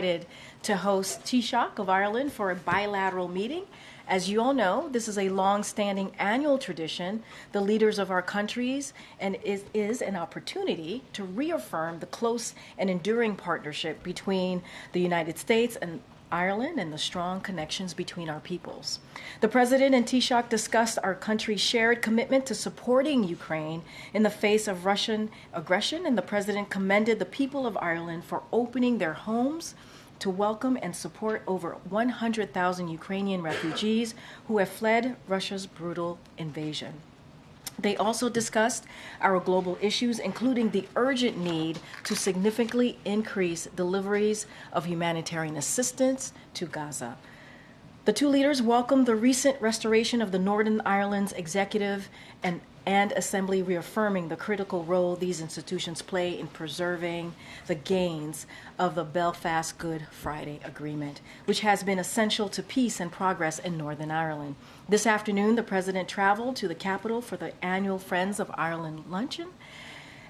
To host Taoiseach of Ireland for a bilateral meeting. As you all know, this is a long-standing annual tradition. The leaders of our countries and is an opportunity to reaffirm the close and enduring partnership between the United States and Ireland and the strong connections between our peoples. The President and Taoiseach discussed our country's shared commitment to supporting Ukraine in the face of Russian aggression, and the President commended the people of Ireland for opening their homes to welcome and support over 100,000 Ukrainian refugees who have fled Russia's brutal invasion. They also discussed our global issues, including the urgent need to significantly increase deliveries of humanitarian assistance to Gaza. The two leaders welcomed the recent restoration of the Northern Ireland's executive and Assembly, reaffirming the critical role these institutions play in preserving the gains of the Belfast Good Friday Agreement, which has been essential to peace and progress in Northern Ireland. This afternoon, the President traveled to the capital for the annual Friends of Ireland luncheon.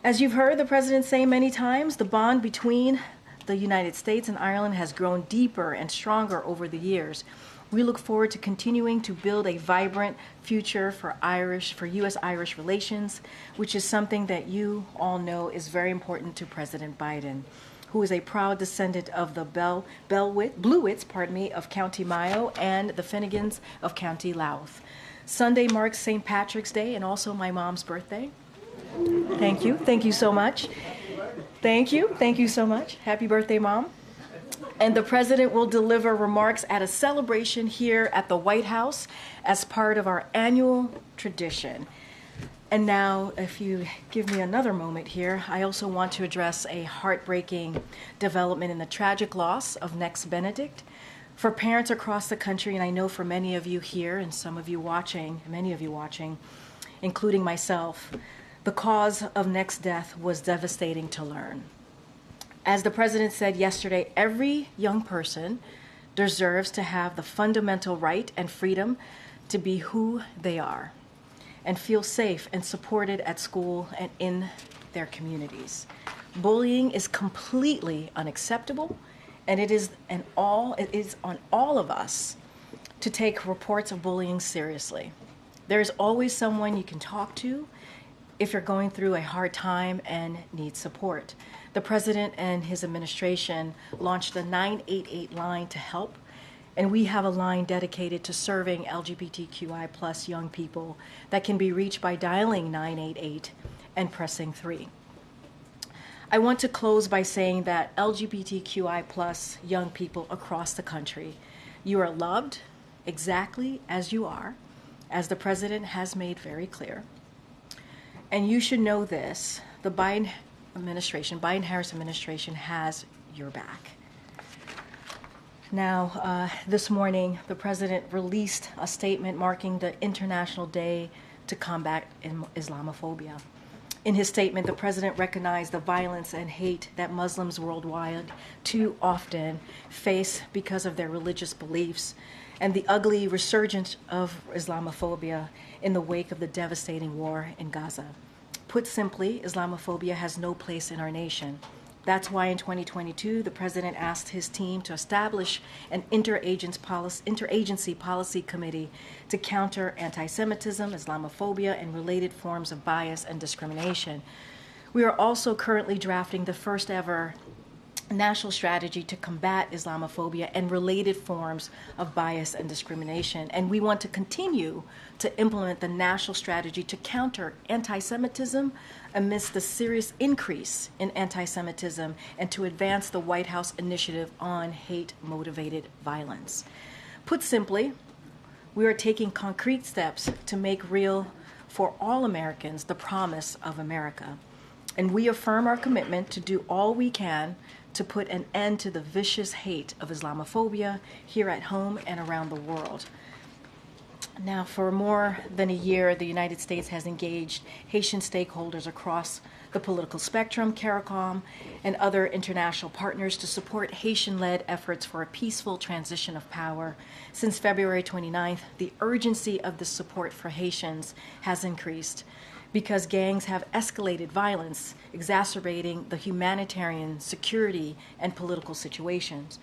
As you've heard the President say many times, the bond between the United States and Ireland has grown deeper and stronger over the years. We look forward to continuing to build a vibrant future for U.S.-Irish relations, which is something that you all know is very important to President Biden, who is a proud descendant of the Bluewits of County Mayo and the Finnegans of County Louth. Sunday marks St. Patrick's Day and also my mom's birthday. Thank you. Thank you so much. Thank you. Thank you so much. Happy birthday, Mom. And the President will deliver remarks at a celebration here at the White House as part of our annual tradition. And now, if you give me another moment here, I also want to address a heartbreaking development in the tragic loss of Nex Benedict. For parents across the country, and I know for many of you here and many of you watching, including myself, the cause of Nex's death was devastating to learn. As the President said yesterday, every young person deserves to have the fundamental right and freedom to be who they are and feel safe and supported at school and in their communities. Bullying is completely unacceptable, and it is on all of us to take reports of bullying seriously. There is always someone you can talk to if you're going through a hard time and need support. The President and his administration launched the 988 line to help, and we have a line dedicated to serving LGBTQI plus young people that can be reached by dialing 988 and pressing 3. I want to close by saying that LGBTQI plus young people across the country, you are loved exactly as you are, as the President has made very clear. And you should know this, the Biden-Harris administration has your back. Now, this morning, the President released a statement marking the International Day to Combat Islamophobia. In his statement, the President recognized the violence and hate that Muslims worldwide too often face because of their religious beliefs and the ugly resurgence of Islamophobia in the wake of the devastating war in Gaza. Put simply, Islamophobia has no place in our nation. That's why in 2022, the President asked his team to establish an interagency policy committee to counter anti-Semitism, Islamophobia, and related forms of bias and discrimination. We are also currently drafting the first ever national strategy to combat Islamophobia and related forms of bias and discrimination. And we want to continue to implement the national strategy to counter anti-Semitism amidst the serious increase in anti-Semitism and to advance the White House initiative on hate-motivated violence. Put simply, we are taking concrete steps to make real for all Americans the promise of America. And we affirm our commitment to do all we can to put an end to the vicious hate of Islamophobia here at home and around the world. Now, for more than a year, the United States has engaged Haitian stakeholders across the political spectrum, CARICOM, and other international partners to support Haitian-led efforts for a peaceful transition of power. Since February 29th, the urgency of the support for Haitians has increased. because gangs have escalated violence, exacerbating the humanitarian, security, and political situations.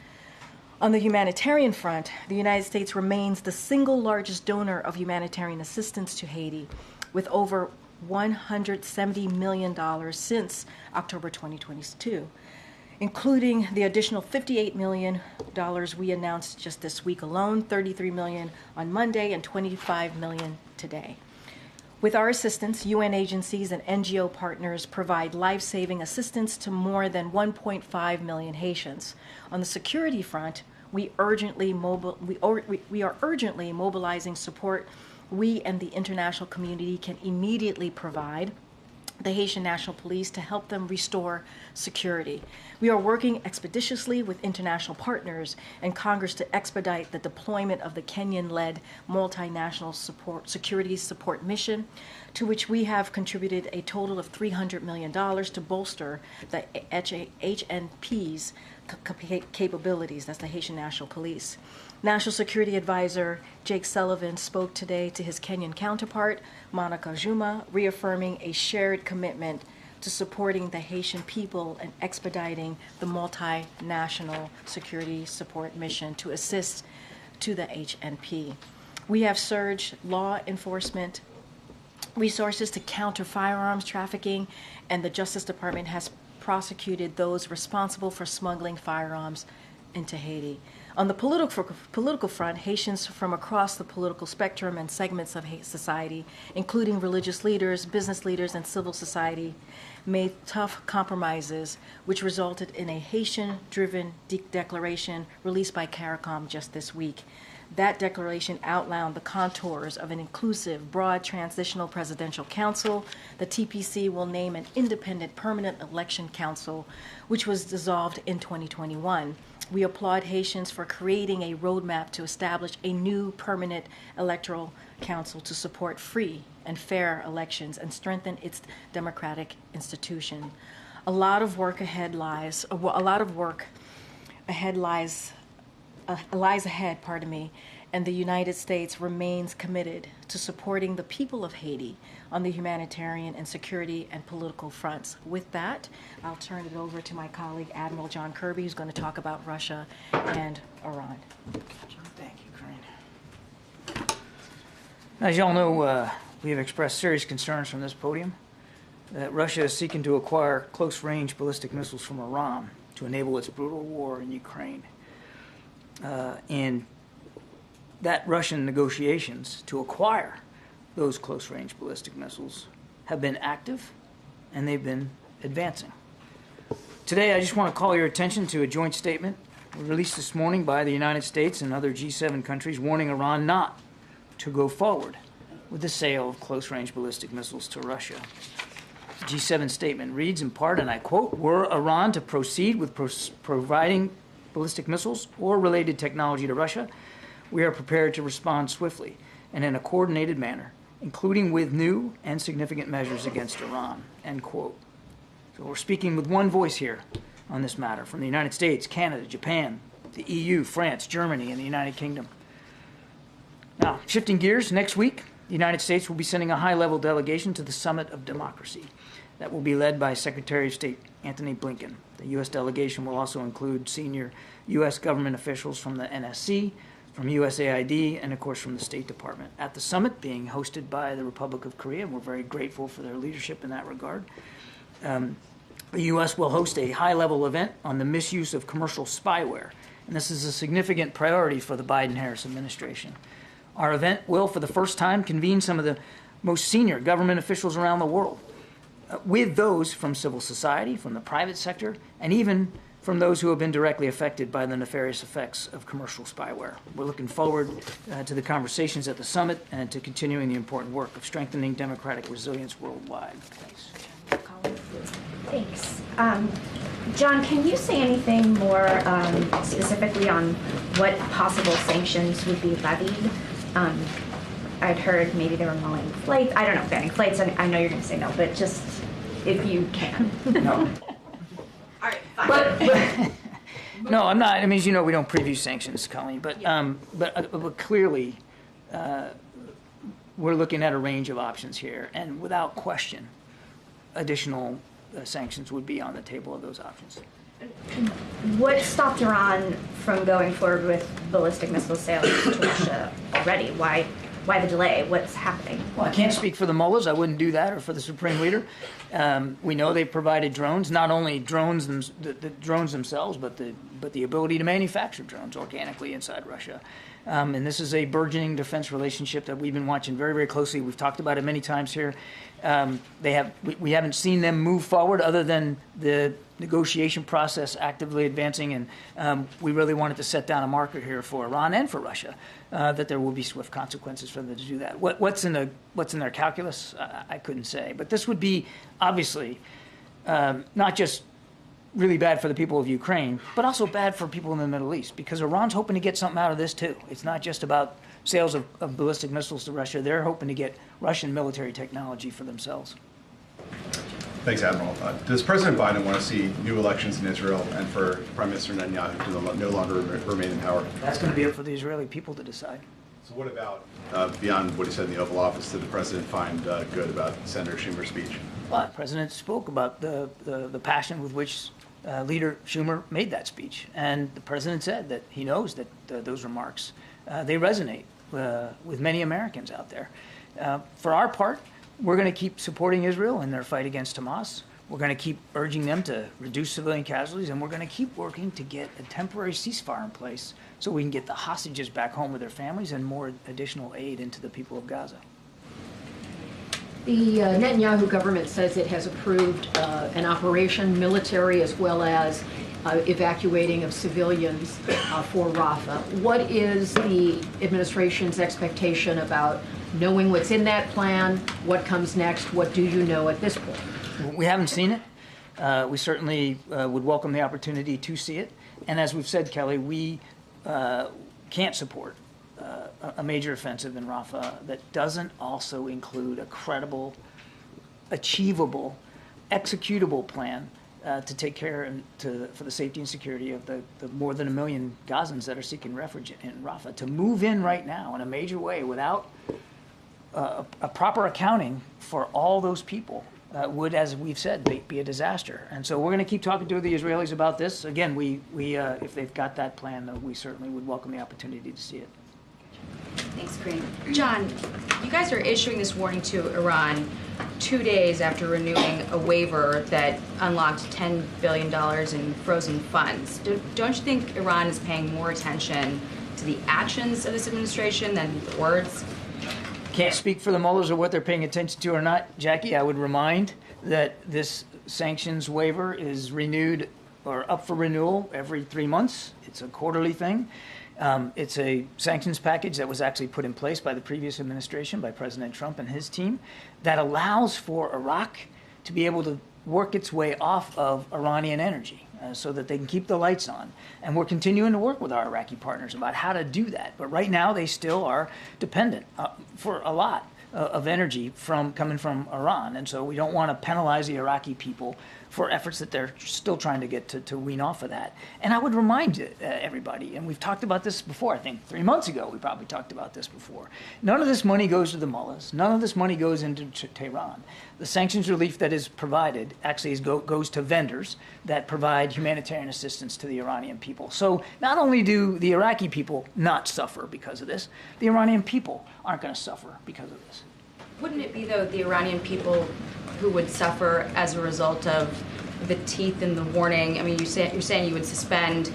On the humanitarian front, the United States remains the single largest donor of humanitarian assistance to Haiti, with over $170 million since October 2022, including the additional $58 million we announced just this week alone, $33 million on Monday, and $25 million today. With our assistance, UN agencies and NGO partners provide life-saving assistance to more than 1.5 million Haitians. On the security front, we are urgently mobilizing support we and the international community can immediately provide the Haitian National Police to help them restore security. We are working expeditiously with international partners and Congress to expedite the deployment of the Kenyan-led multinational security support mission, to which we have contributed a total of $300 million to bolster the HNP's capabilities. That's the Haitian National Police. National Security Advisor Jake Sullivan spoke today to his Kenyan counterpart, Monica Juma, reaffirming a shared commitment to supporting the Haitian people and expediting the multinational security support mission to assist to the HNP. We have surged law enforcement resources to counter firearms trafficking, and the Justice Department has prosecuted those responsible for smuggling firearms into Haiti. On the political front, Haitians from across the political spectrum and segments of society, including religious leaders, business leaders, and civil society, made tough compromises, which resulted in a Haitian-driven declaration released by CARICOM just this week. That declaration outlined the contours of an inclusive, broad transitional presidential council. The TPC will name an independent permanent election council, which was dissolved in 2021. We applaud Haitians for creating a roadmap to establish a new permanent electoral council to support free and fair elections and strengthen its democratic institution. Lies ahead, and the United States remains committed to supporting the people of Haiti on the humanitarian and security and political fronts. With that, I'll turn it over to my colleague, Admiral John Kirby, who's going to talk about Russia and Iran. Thank you, Karine. As you all know, we have expressed serious concerns from this podium that Russia is seeking to acquire close-range ballistic missiles from Iran to enable its brutal war in Ukraine. And that Russian negotiations to acquire those close-range ballistic missiles have been active, and they've been advancing. Today, I just want to call your attention to a joint statement released this morning by the United States and other G7 countries warning Iran not to go forward with the sale of close-range ballistic missiles to Russia. The G7 statement reads in part, and I quote, "Were Iran to proceed with providing ballistic missiles or related technology to Russia, we are prepared to respond swiftly and in a coordinated manner, including with new and significant measures against Iran," end quote. So we're speaking with one voice here on this matter from the United States, Canada, Japan, the EU, France, Germany, and the United Kingdom. Now, shifting gears, next week, the United States will be sending a high-level delegation to the Summit of Democracy that will be led by Secretary of State Antony Blinken. The U.S. delegation will also include senior U.S. government officials from the NSC, from USAID, and of course from the State Department. At the summit, being hosted by the Republic of Korea, and we're very grateful for their leadership in that regard. The U.S. will host a high-level event on the misuse of commercial spyware, and this is a significant priority for the Biden-Harris administration. Our event will, for the first time, convene some of the most senior government officials around the world, with those from civil society, from the private sector, and even from those who have been directly affected by the nefarious effects of commercial spyware. We're looking forward to the conversations at the summit and to continuing the important work of strengthening democratic resilience worldwide. Thanks. Thanks. John, can you say anything more specifically on what possible sanctions would be levied? I'd heard maybe they were mulling flights. I don't know, banning flights. I know you're going to say no, but just if you can. No. All right, fine. No, I'm not. I mean, as you know, we don't preview sanctions, Colleen. But clearly, we're looking at a range of options here, and without question, additional sanctions would be on the table of those options. What stopped Iran from going forward with ballistic missile sales to Russia already? Why the delay? What's happening? Well, I can't speak for the mullahs. I wouldn't do that, or for the supreme leader. We know they've provided drones, not only drones, the drones themselves, but the ability to manufacture drones organically inside Russia. And this is a burgeoning defense relationship that we've been watching very, very closely. We've talked about it many times here. We haven't seen them move forward other than the negotiation process actively advancing, and we really wanted to set down a marker here for Iran and for Russia that there will be swift consequences for them to do that. What's in their calculus? I couldn't say, but this would be obviously not just really bad for the people of Ukraine, but also bad for people in the Middle East, because Iran's hoping to get something out of this too. It's not just about sales of ballistic missiles to Russia. They're hoping to get Russian military technology for themselves. Thanks, Admiral. Does President Biden want to see new elections in Israel and for Prime Minister Netanyahu to no longer remain in power? That's going to be up for the Israeli people to decide. So what about, beyond what he said in the Oval Office, did the President find good about Senator Schumer's speech? Well, the President spoke about the passion with which Leader Schumer made that speech. And the President said that he knows that those remarks, they resonate with many Americans out there. For our part, we're going to keep supporting Israel in their fight against Hamas. We're going to keep urging them to reduce civilian casualties, and we're going to keep working to get a temporary ceasefire in place so we can get the hostages back home with their families and more additional aid into the people of Gaza. The Netanyahu government says it has approved an operation, military as well as evacuating of civilians for Rafah. What is the administration's expectation about knowing what's in that plan? What comes next? What do you know at this point? We haven't seen it. We certainly would welcome the opportunity to see it. And as we've said, Kelly, we can't support a major offensive in Rafah that doesn't also include a credible, achievable, executable plan to take care for the safety and security of the more than 1 million Gazans that are seeking refuge in Rafah. To move in right now in a major way without a proper accounting for all those people would, as we've said, be a disaster. And so we're going to keep talking to the Israelis about this. Again, we if they've got that plan, we certainly would welcome the opportunity to see it. Thanks, Karine. John, you guys are issuing this warning to Iran 2 days after renewing a waiver that unlocked $10 billion in frozen funds. Don't you think Iran is paying more attention to the actions of this administration than the words? Can't speak for the mullahs or what they're paying attention to or not, Jackie. I would remind that this sanctions waiver is renewed or up for renewal every 3 months. It's a quarterly thing. It's a sanctions package that was actually put in place by the previous administration, by President Trump and his team, that allows for Iraq to be able to work its way off of Iranian energy so that they can keep the lights on. And we're continuing to work with our Iraqi partners about how to do that. But right now, they still are dependent for a lot of energy coming from Iran. And so we don't want to penalize the Iraqi people for efforts that they're still trying to get to wean off of that. And I would remind everybody, and we've talked about this before, I think 3 months ago we probably talked about this before. None of this money goes to the mullahs. None of this money goes into Tehran. The sanctions relief that is provided actually goes to vendors that provide humanitarian assistance to the Iranian people. So not only do the Iraqi people not suffer because of this, the Iranian people aren't going to suffer because of this. Wouldn't it be, though, the Iranian people who would suffer as a result of the teeth in the warning? I mean, you're saying you would suspend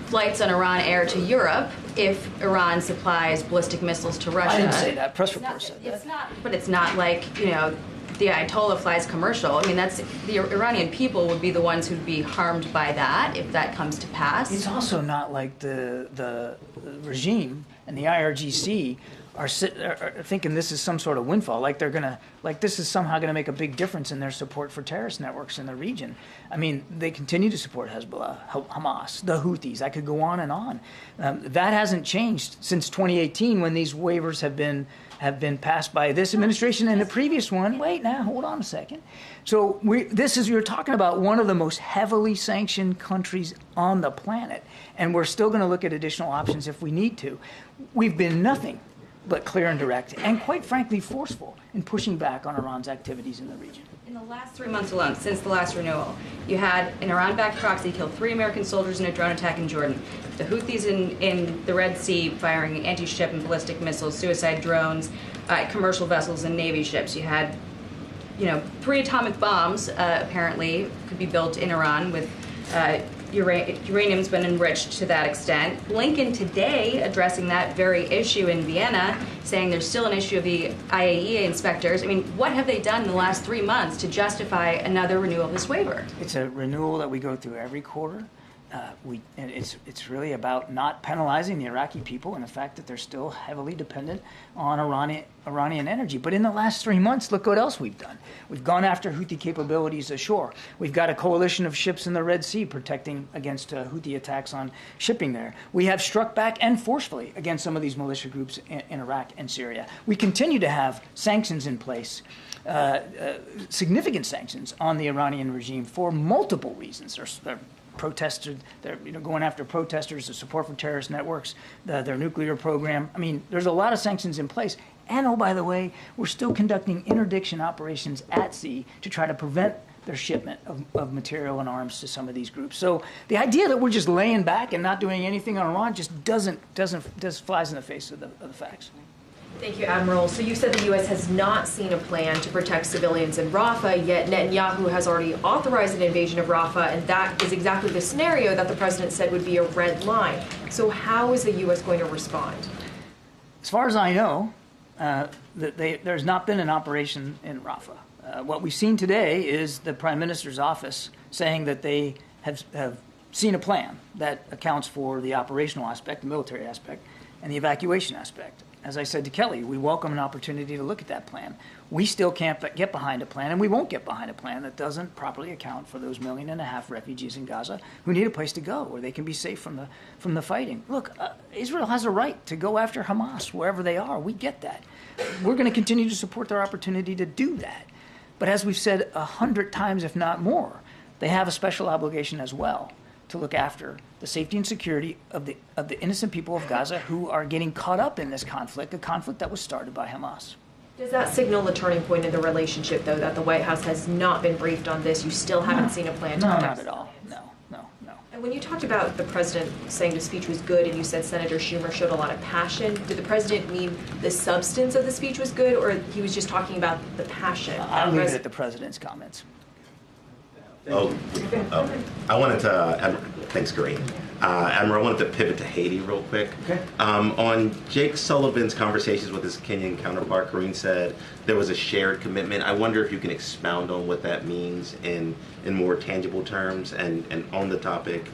flights on Iran Air to Europe if Iran supplies ballistic missiles to Russia. I didn't say that. Press report said that. It's not, but it's not like, the Ayatollah flies commercial. I mean, that's the Iranian people would be the ones who'd be harmed by that if that comes to pass. It's also not like the regime and the IRGC are thinking this is some sort of windfall, like this is somehow going to make a big difference in their support for terrorist networks in the region. I mean, they continue to support Hezbollah, Hamas, the Houthis. I could go on and on. That hasn't changed since 2018 when these waivers have been passed by this administration and the previous one. Wait, now, hold on a second. So you're talking about one of the most heavily sanctioned countries on the planet, and we're still going to look at additional options if we need to. We've been nothing but clear and direct, and quite frankly forceful in pushing back on Iran's activities in the region. In the last 3 months alone, since the last renewal, you had an Iran-backed proxy kill 3 American soldiers in a drone attack in Jordan. The Houthis in the Red Sea firing anti-ship and ballistic missiles, suicide drones, commercial vessels and Navy ships. You had, 3 atomic bombs apparently could be built in Iran with uranium's been enriched to that extent. Blinken today addressing that very issue in Vienna, saying there's still an issue of the IAEA inspectors. I mean, what have they done in the last 3 months to justify another renewal of this waiver? It's a renewal that we go through every quarter. And it's really about not penalizing the Iraqi people and the fact that they're still heavily dependent on Iranian energy. But in the last 3 months, look what else we've done. We've gone after Houthi capabilities ashore. We've got a coalition of ships in the Red Sea protecting against Houthi attacks on shipping there. We have struck back and forcefully against some of these militia groups in Iraq and Syria. We continue to have sanctions in place. Significant sanctions on the Iranian regime for multiple reasons. Protesters, they're going after protesters, the support for terrorist networks, their nuclear program. I mean, there's a lot of sanctions in place. And, oh, by the way, we're still conducting interdiction operations at sea to try to prevent their shipment of material and arms to some of these groups. So the idea that we're just laying back and not doing anything on Iran just flies in the face of the facts. Thank you, Admiral. So you said the U.S. has not seen a plan to protect civilians in Rafah, yet Netanyahu has already authorized an invasion of Rafah, and that is exactly the scenario that the president said would be a red line. So how is the U.S. going to respond? As far as I know, there's not been an operation in Rafah. What we've seen today is the Prime Minister's office saying that they have seen a plan that accounts for the operational aspect, the military aspect, and the evacuation aspect. As I said to Kelly, we welcome an opportunity to look at that plan. We still can't get behind a plan, and we won't get behind a plan that doesn't properly account for those 1.5 million refugees in Gaza who need a place to go where they can be safe from the fighting. Look, Israel has a right to go after Hamas wherever they are. We get that. We're going to continue to support their opportunity to do that. But as we've said 100 times, if not more, they have a special obligation as well to look after the safety and security of the innocent people of Gaza who are getting caught up in this conflict, a conflict that was started by Hamas. Does that signal a turning point in the relationship, though, that the White House has not been briefed on this? You still haven't seen a plan to No, protect not at all. No. And when you talked about the president saying the speech was good and you said Senator Schumer showed a lot of passion, did the president mean the substance of the speech was good, or he was just talking about the passion? I'll leave it at the president's comments. I wanted to, thanks, Karine. Admiral, I wanted to pivot to Haiti real quick. Okay. On Jake Sullivan's conversations with his Kenyan counterpart, Karine said there was a shared commitment. I wonder if you can expound on what that means in more tangible terms. And on the topic,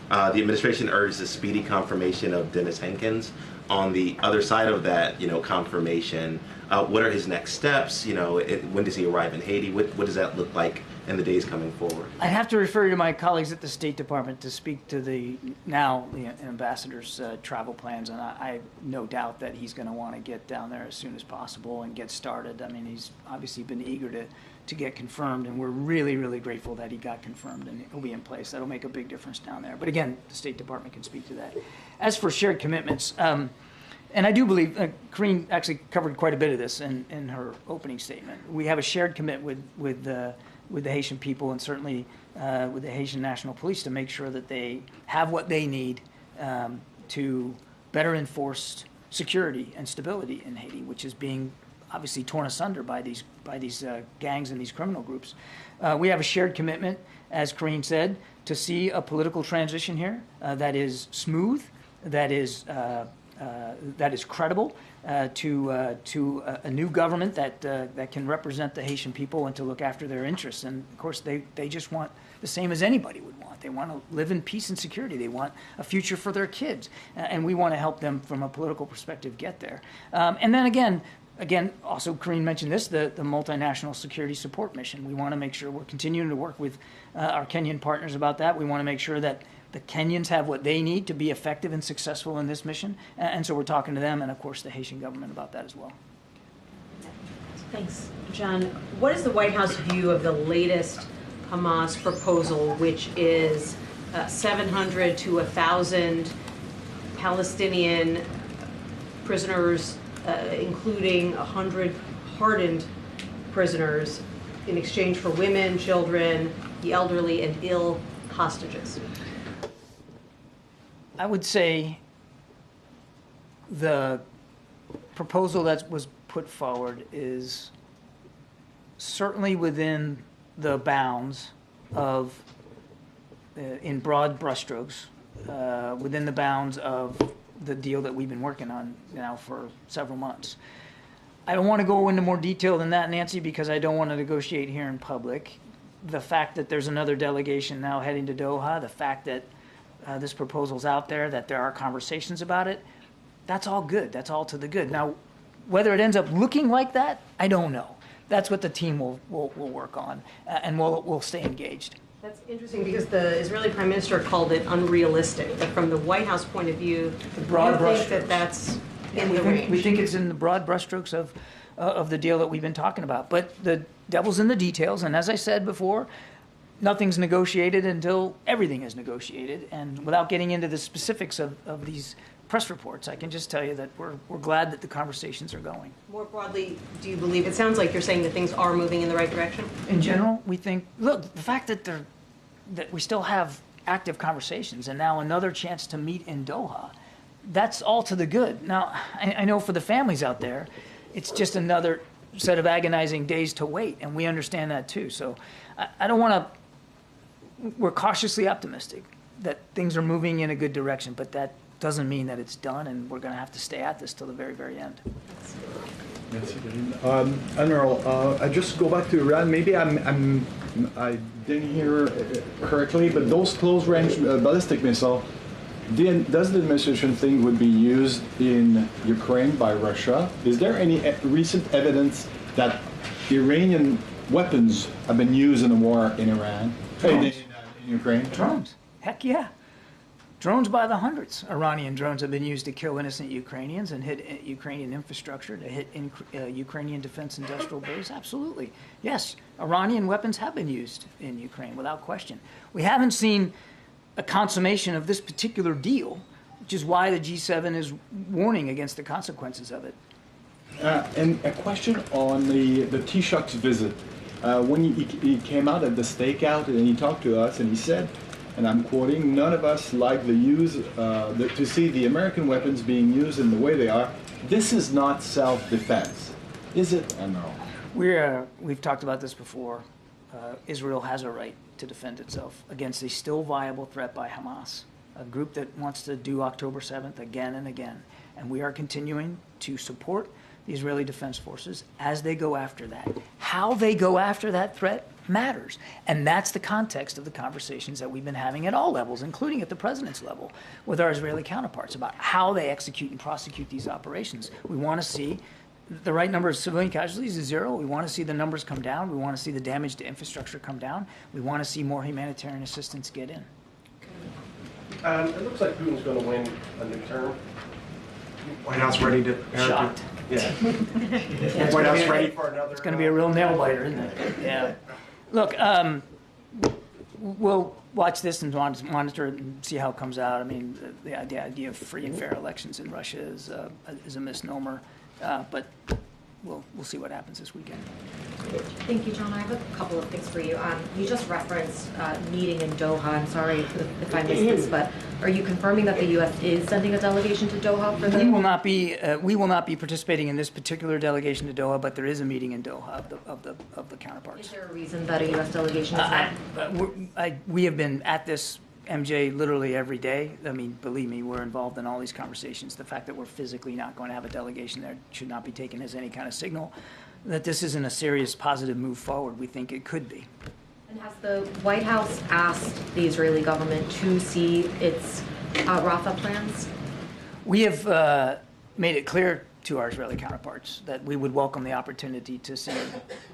the administration urged the speedy confirmation of Dennis Hankins. On the other side of that, confirmation, what are his next steps? When does he arrive in Haiti? What does that look like in the days coming forward? I have to refer you to my colleagues at the State Department to speak to the ambassador's travel plans, and I have no doubt that he's going to want to get down there as soon as possible and get started. I mean, he's obviously been eager to get confirmed, and we're really, really grateful that he got confirmed and he'll be in place. That'll make a big difference down there. But again, the State Department can speak to that. As for shared commitments, and I do believe Karine actually covered quite a bit of this in her opening statement. We have a shared commitment with the Haitian people and certainly with the Haitian National Police to make sure that they have what they need to better enforce security and stability in Haiti, which is being obviously torn asunder by these gangs and these criminal groups. We have a shared commitment, as Karine said, to see a political transition here that is smooth, that is credible, to a new government that can represent the Haitian people and to look after their interests. And of course, they just want the same as anybody would want. They want to live in peace and security. They want a future for their kids, and we want to help them from a political perspective get there. And then again, also Karine mentioned this, the multinational security support mission. We want to make sure we're continuing to work with our Kenyan partners about that. We want to make sure that the Kenyans have what they need to be effective and successful in this mission. And so we're talking to them and, of course, the Haitian government about that as well. Thanks. John, what is the White House view of the latest Hamas proposal, which is 700 to 1,000 Palestinian prisoners including 100 hardened prisoners in exchange for women, children, the elderly, and ill hostages? I would say the proposal that was put forward is certainly within the bounds of, in broad brushstrokes, within the bounds of the deal that we've been working on now for several months. I don't want to go into more detail than that, Nancy, because I don't want to negotiate here in public. The fact that there's another delegation now heading to Doha, the fact that this proposal's out there, that there are conversations about it, that's all good. That's all to the good. Now, whether it ends up looking like that, I don't know. That's what the team will work on, and we'll stay engaged. That's interesting because the Israeli Prime Minister called it unrealistic. But from the White House point of view, The broad you think brushstrokes. that that's in we the think, range? we think it's in the broad brushstrokes of the deal that we've been talking about. But the devil's in the details, and as I said before, nothing's negotiated until everything is negotiated. And without getting into the specifics of these press reports, I can just tell you that we're glad that the conversations are going. More broadly, do you believe, it sounds like you're saying that things are moving in the right direction? In general, we think, look, the fact that we still have active conversations and now another chance to meet in Doha, that's all to the good. Now, I know for the families out there, it's just another set of agonizing days to wait, and we understand that too. So I don't want to, we're cautiously optimistic that things are moving in a good direction, but that doesn't mean that it's done, and we're going to have to stay at this till the very, very end. Merci, Karine. Admiral, I just go back to Iran. Maybe I didn't hear correctly, but those close-range ballistic missiles, does the administration think would be used in Ukraine by Russia? Is there any recent evidence that Iranian weapons have been used in the war in Iran, in Ukraine? Drones. Heck yeah. Drones by the hundreds. Iranian drones have been used to kill innocent Ukrainians and hit Ukrainian infrastructure, to hit Ukrainian defense industrial base. Absolutely. Yes, Iranian weapons have been used in Ukraine without question. We haven't seen a consummation of this particular deal, which is why the G7 is warning against the consequences of it. And a question on the Taoiseach's visit. When he came out at the stakeout and he talked to us and he said, and I'm quoting, "None of us like the use to see the American weapons being used in the way they are. This is not self-defense, is it?" I know. We've talked about this before. Israel has a right to defend itself against a still viable threat by Hamas, a group that wants to do October 7th again and again. And we are continuing to support the Israeli Defense Forces as they go after that. How they go after that threat matters. And that's the context of the conversations that we've been having at all levels, including at the president's level, with our Israeli counterparts about how they execute and prosecute these operations. We want to see the right number of civilian casualties is zero. We want to see the numbers come down. We want to see the damage to infrastructure come down. We want to see more humanitarian assistance get in. It looks like Putin's going to win a new term. White House ready to... Shocked. Yeah. White House ready for another... It's going to be a real nail biter, isn't it? Yeah. Look, we'll watch this and monitor it and see how it comes out. I mean, the idea of free and fair elections in Russia is a misnomer, but we'll see what happens this weekend. Thank you, John. I have a couple of things for you. You just referenced meeting in Doha. I'm sorry if I missed this, but are you confirming that the U.S. is sending a delegation to Doha for the? We will not be participating in this particular delegation to Doha, but there is a meeting in Doha of the counterparts. Is there a reason that a U.S. delegation is not? We have been at this, MJ, literally every day. I mean, believe me, we're involved in all these conversations. The fact that we're physically not going to have a delegation there should not be taken as any kind of signal that this isn't a serious positive move forward. We think it could be. And has the White House asked the Israeli government to see its Rafah plans? We have made it clear to our Israeli counterparts that we would welcome the opportunity to see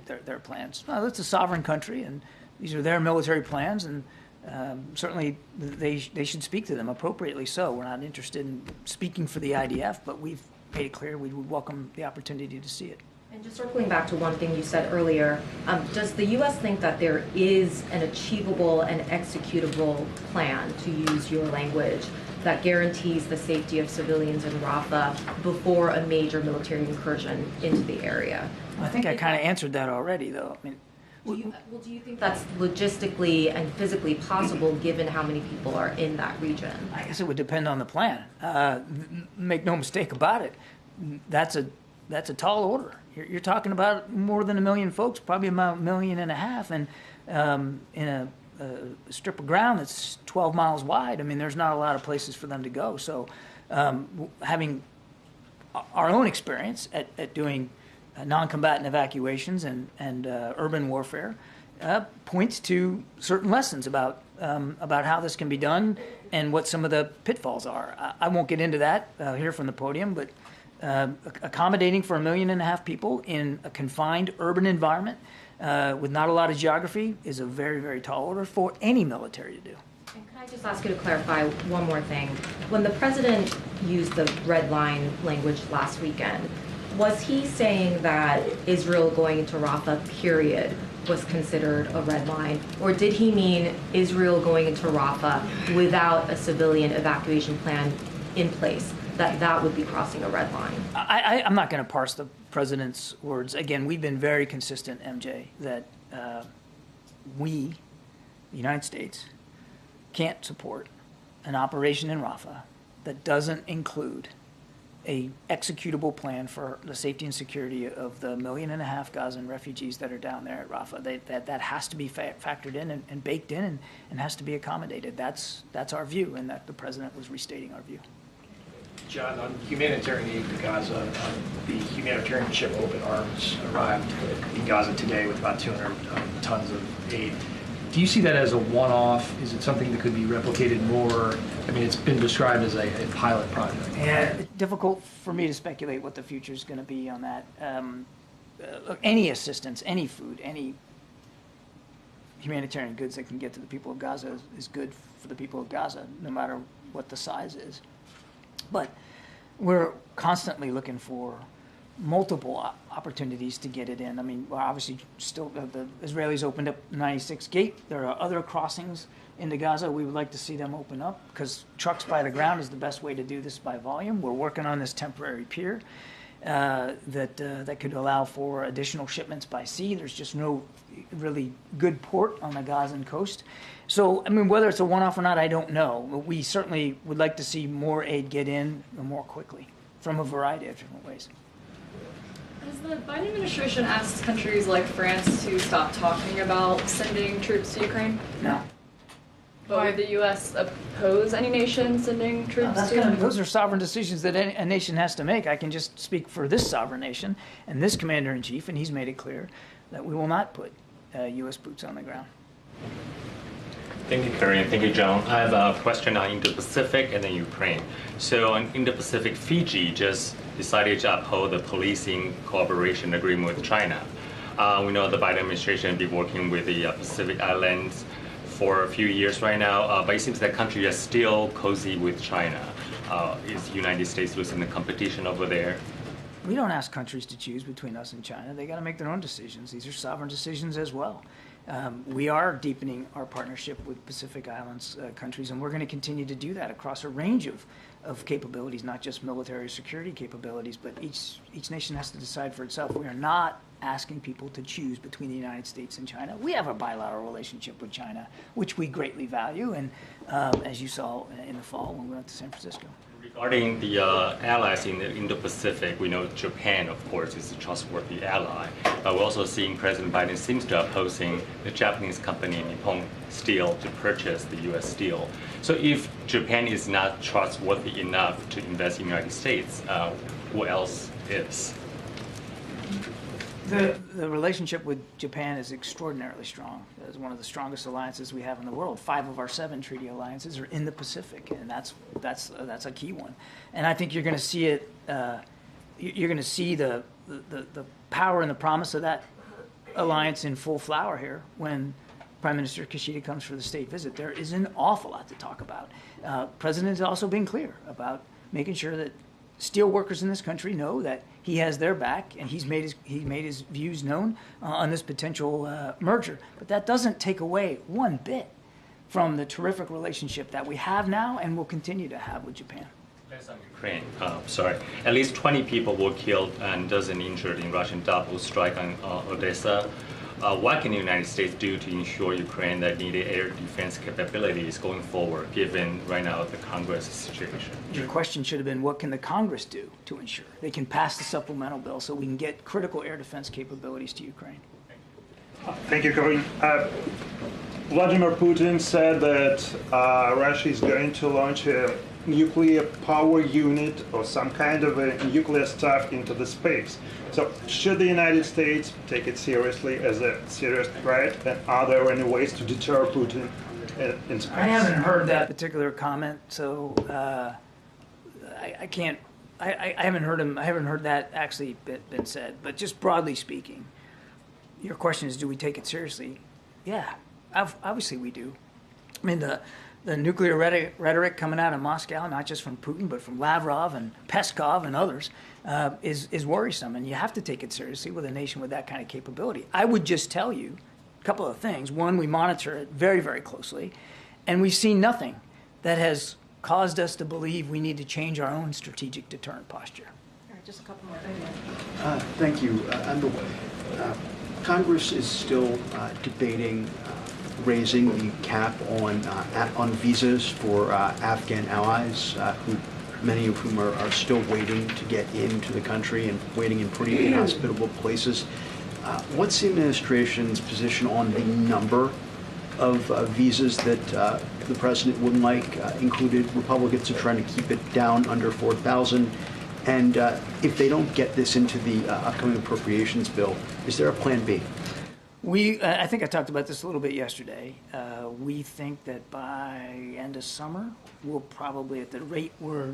their plans. Well, it's a sovereign country, and these are their military plans, and certainly they should speak to them appropriately. So we're not interested in speaking for the IDF, but we've made it clear we would welcome the opportunity to see it. And just circling back to one thing you said earlier, does the U.S. think that there is an achievable and executable plan, to use your language, that guarantees the safety of civilians in Rafah before a major military incursion into the area. I think I kind of answered that already, though. I mean, do you think that's logistically and physically possible given how many people are in that region? I guess it would depend on the plan. Make no mistake about it. That's a tall order. You're talking about more than 1 million folks, probably about 1.5 million, and in a strip of ground that's 12 miles wide. I mean, there's not a lot of places for them to go. So having our own experience at doing non-combatant evacuations and urban warfare points to certain lessons about how this can be done and what some of the pitfalls are. I won't get into that here from the podium, but accommodating for 1.5 million people in a confined urban environment with not a lot of geography is a very, very tall order for any military to do. And can I just ask you to clarify one more thing? When the president used the red line language last weekend, was he saying that Israel going into Rafah, period, was considered a red line? Or did he mean Israel going into Rafah without a civilian evacuation plan in place, that would be crossing a red line? I'm not going to parse the president's words. Again, we've been very consistent, MJ, that we, the United States, can't support an operation in Rafah that doesn't include a executable plan for the safety and security of the 1.5 million Gazan refugees that are down there at Rafah. That has to be factored in and baked in and has to be accommodated. That's our view, and that the president was restating our view. John, on humanitarian aid to Gaza, the humanitarian ship Open Arms arrived in Gaza today with about 200 tons of aid. Do you see that as a one-off? Is it something that could be replicated more? I mean, it's been described as a pilot project. Yeah, it's difficult for me to speculate what the future is going to be on that. Look, any assistance, any food, any humanitarian goods that can get to the people of Gaza is good for the people of Gaza, no matter what the size is. But we're constantly looking for multiple opportunities to get it in. I mean, obviously, still the Israelis opened up 96 gate. There are other crossings into Gaza. We would like to see them open up because trucks by the ground is the best way to do this by volume. We're working on this temporary pier that could allow for additional shipments by sea. There's just no really good port on the Gazan coast. So, I mean, whether it's a one-off or not, I don't know. But we certainly would like to see more aid get in more quickly from a variety of different ways. Has the Biden administration asked countries like France to stop talking about sending troops to Ukraine? No. But would the U.S. oppose any nation sending troops to Ukraine? Those are sovereign decisions that a nation has to make. I can just speak for this sovereign nation and this commander-in-chief, and he's made it clear that we will not put U.S. boots on the ground. Thank you, Karine. Thank you, John. I have a question on Indo-Pacific and then Ukraine. So on Indo-Pacific, Fiji just decided to uphold the policing cooperation agreement with China. We know the Biden administration has been working with the Pacific Islands for a few years right now, but it seems that country is still cozy with China. Is the United States losing the competition over there? We don't ask countries to choose between us and China. They got to make their own decisions. These are sovereign decisions as well. We are deepening our partnership with Pacific Islands countries, and we're going to continue to do that across a range of capabilities, not just military security capabilities, but each nation has to decide for itself. We are not asking people to choose between the United States and China. We have a bilateral relationship with China, which we greatly value, and as you saw in the fall when we went to San Francisco. Regarding the allies in the Indo-Pacific, we know Japan, of course, is a trustworthy ally. But we're also seeing President Biden seems to be opposing the Japanese company Nippon Steel to purchase the U.S. steel. So if Japan is not trustworthy enough to invest in the United States, who else is? The relationship with Japan is extraordinarily strong. It's one of the strongest alliances we have in the world. 5 of our 7 treaty alliances are in the Pacific, and that's a key one. And I think you're going to see it. You're going to see the power and the promise of that alliance in full flower here when Prime Minister Kishida comes for the state visit. There is an awful lot to talk about. President has also been clear about making sure that steel workers in this country know that he has their back, and he made his views known on this potential merger. But that doesn't take away one bit from the terrific relationship that we have now and will continue to have with Japan. Ukraine, at least 20 people were killed and dozens injured in Russian double strike on Odessa. What can the United States do to ensure Ukraine that needed air defense capabilities going forward, given right now the Congress situation? Your question should have been, what can the Congress do to ensure they can pass the supplemental bill so we can get critical air defense capabilities to Ukraine? Thank you, Karine. Vladimir Putin said that Russia is going to launch a nuclear power unit or some kind of a nuclear stuff into the space. So should the United States take it seriously as a serious threat, and are there any ways to deter Putin in space? I haven't heard that particular comment, so I can't. I haven't heard him. I haven't heard that actually been said. But just broadly speaking, your question is, do we take it seriously? Yeah, obviously we do. I mean, the nuclear rhetoric coming out of Moscow, not just from Putin, but from Lavrov and Peskov and others, is worrisome. And you have to take it seriously with a nation with that kind of capability. I would just tell you a couple of things. One, we monitor it very, very closely. And we've seen nothing that has caused us to believe we need to change our own strategic deterrent posture. All right, just a couple more. Thank you. Congress is still debating raising the cap on visas for Afghan allies, many of whom are still waiting to get into the country and waiting in pretty inhospitable places. What's the administration's position on the number of visas that the president wouldn't like? Included Republicans are trying to keep it down under 4,000. And if they don't get this into the upcoming appropriations bill, is there a plan B? I think I talked about this a little bit yesterday. We think that by end of summer, we'll probably, at the rate we're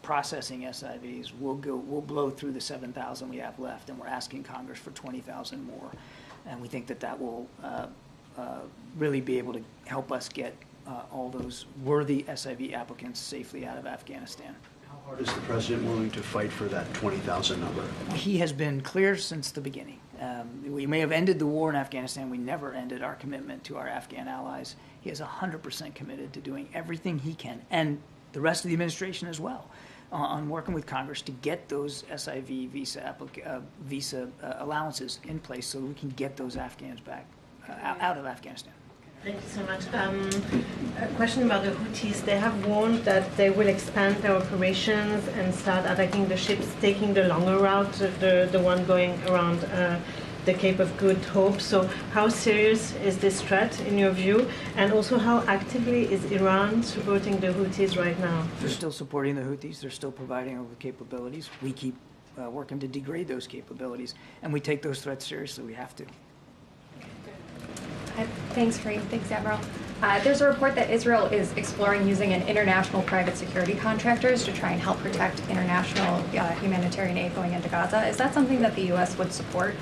processing SIVs, we'll blow through the 7,000 we have left, and we're asking Congress for 20,000 more. And we think that will really be able to help us get all those worthy SIV applicants safely out of Afghanistan. How hard is the president willing to fight for that 20,000 number? He has been clear since the beginning. We may have ended the war in Afghanistan. We never ended our commitment to our Afghan allies. He is 100% committed to doing everything he can, and the rest of the administration as well, on working with Congress to get those SIV visa allowances in place so that we can get those Afghans back out of Afghanistan. Thank you so much. A question about the Houthis. They have warned that they will expand their operations and start attacking the ships taking the longer route, the one going around the Cape of Good Hope. So how serious is this threat in your view? And also, how actively is Iran supporting the Houthis right now? They're still supporting the Houthis. They're still providing all the capabilities. We keep working to degrade those capabilities, and we take those threats seriously. We have to. Thanks, Karine. Thanks, Admiral. There's a report that Israel is exploring using an international private security contractors to try and help protect international humanitarian aid going into Gaza. Is that something that the U.S. would support?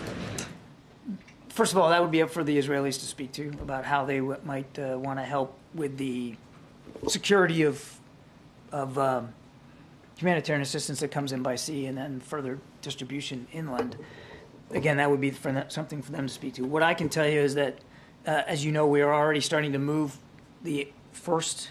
First of all, that would be up for the Israelis to speak to about how they might want to help with the security of humanitarian assistance that comes in by sea and then further distribution inland. Again, that would be something for them to speak to. What I can tell you is that, as you know, we are already starting to move the first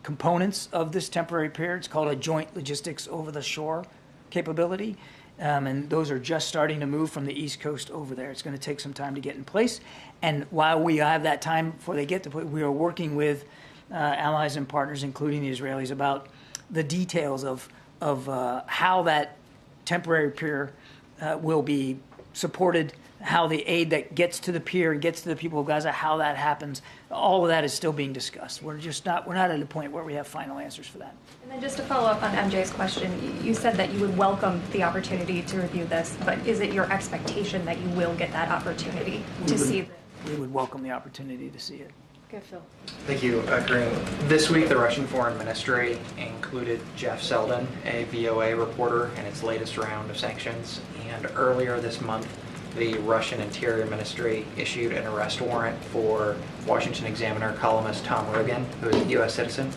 components of this temporary pier. It's called a joint logistics over the shore capability. And those are just starting to move from the East Coast over there. It's going to take some time to get in place. And while we have that time before they get to place, we are working with allies and partners, including the Israelis, about the details of how that temporary pier will be supported, how the aid that gets to the pier and gets to the people of Gaza, how that happens. All of that is still being discussed. We're not at a point where we have final answers for that. And then just to follow up on MJ's question, you said that you would welcome the opportunity to review this, but is it your expectation that you will get that opportunity to see? We would welcome the opportunity to see it. Okay, Phil. Thank you, Karine. This week, the Russian Foreign Ministry included Jeff Selden, a VOA reporter, in its latest round of sanctions. And earlier this month, the Russian Interior Ministry issued an arrest warrant for Washington Examiner columnist Tom Riggin, who is a U.S. citizen.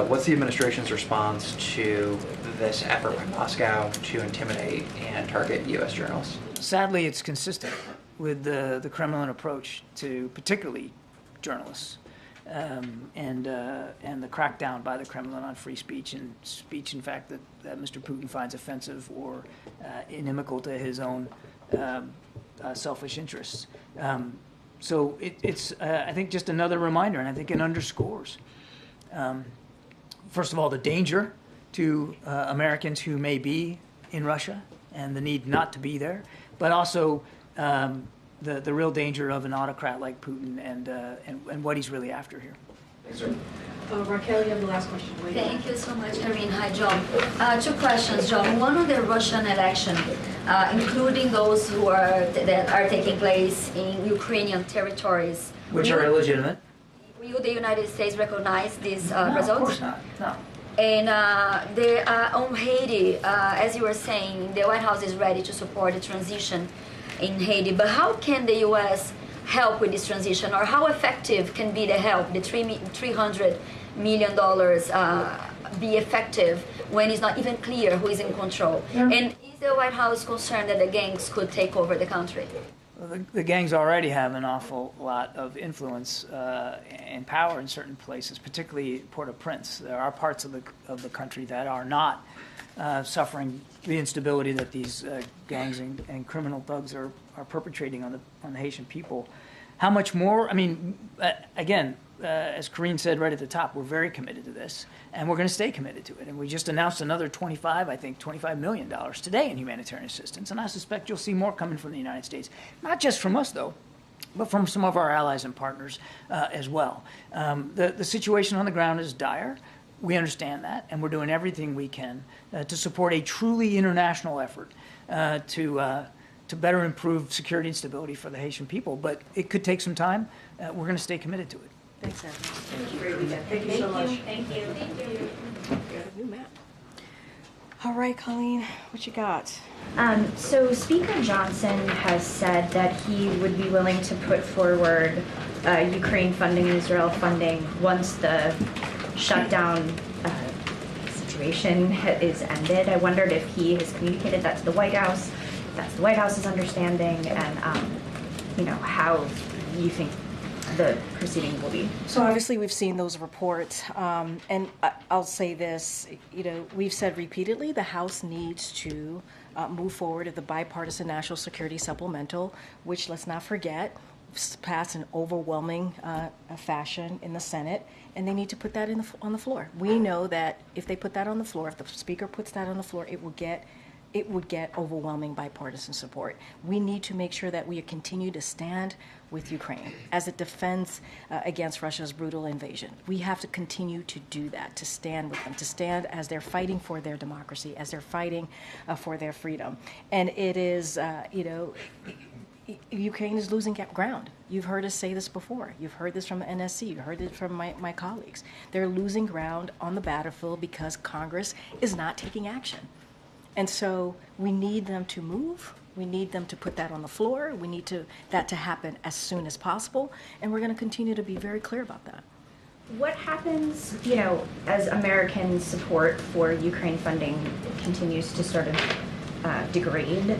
What's the administration's response to this effort by Moscow to intimidate and target U.S. journalists? Sadly, it's consistent with the Kremlin approach to particularly journalists, and the crackdown by the Kremlin on free speech and speech, in fact, that Mr. Putin finds offensive or inimical to his own selfish interests. So it's I think, just another reminder, and I think it underscores, first of all, the danger to Americans who may be in Russia and the need not to be there, but also the real danger of an autocrat like Putin and what he's really after here. Thanks, sir. Raquel, you have the last question. Thank you so much, Karine. Hi, John. Two questions, John. One on the Russian election, including those that are taking place in Ukrainian territories. Which are illegitimate. Will the United States recognize these No, results? of course not. No. And on Haiti, as you were saying, the White House is ready to support the transition in Haiti. But how can the U.S. help with this transition, or how effective can be the help, the $300 million be effective when it's not even clear who is in control? Yeah. And is the White House concerned that the gangs could take over the country? Well, the gangs already have an awful lot of influence and power in certain places, particularly Port-au-Prince. There are parts of the country that are not suffering the instability that these gangs and criminal thugs are perpetrating on the Haitian people. How much more? I mean, again, as Karine said right at the top, we're very committed to this, and we're going to stay committed to it. And we just announced another $25 million today in humanitarian assistance, and I suspect you'll see more coming from the United States. Not just from us, though, but from some of our allies and partners as well. The situation on the ground is dire. We understand that, and we're doing everything we can to support a truly international effort to better improve security and stability for the Haitian people. But it could take some time. We're going to stay committed to it. Thanks, Evan. Thank you. Thank you so much. Thank you. Thank you. New map. All right, Colleen, what you got? So Speaker Johnson has said that he would be willing to put forward Ukraine funding and Israel funding once the shutdown situation is ended. I wondered if he has communicated that to the White House, if that's the White House's understanding, and how you think the proceeding will be. So obviously we've seen those reports, and I'll say this, we've said repeatedly the House needs to move forward with the bipartisan national security supplemental, which, let's not forget, passed in overwhelming fashion in the Senate, and they need to put that on the floor. We know that if they put that on the floor, if the Speaker puts that on the floor, it would get overwhelming bipartisan support. We need to make sure that we continue to stand with Ukraine as it defends against Russia's brutal invasion. We have to continue to do that, to stand with them, to stand as they're fighting for their democracy, as they're fighting for their freedom. And it is, Ukraine is losing ground. You've heard us say this before. You've heard this from NSC. You heard it from my colleagues. They're losing ground on the battlefield because Congress is not taking action. And so we need them to move. We need them to put that on the floor. We need that to happen as soon as possible. And we're going to continue to be very clear about that. What happens, as American support for Ukraine funding continues to sort of degrade?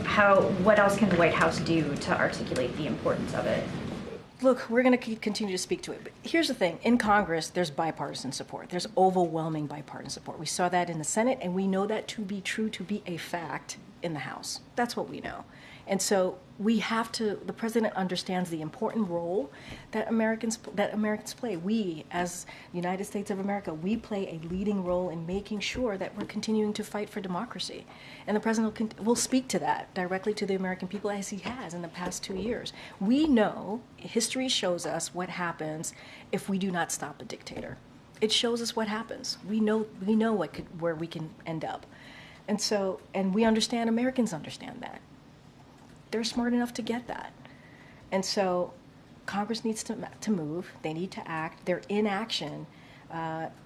What else can the White House do to articulate the importance of it? Look, we're going to continue to speak to it. But here's the thing. In Congress, there's bipartisan support. There's overwhelming bipartisan support. We saw that in the Senate, and we know that to be true, to be a fact in the House. That's what we know. And so the president understands the important role that Americans play. We, as United States of America, we play a leading role in making sure that we're continuing to fight for democracy. And the president will speak to that directly to the American people, as he has in the past 2 years. We know, history shows us what happens if we do not stop a dictator. It shows us what happens. We know where we can end up. And we understand, Americans understand that. They're smart enough to get that. And so Congress needs to move. They need to act. Their inaction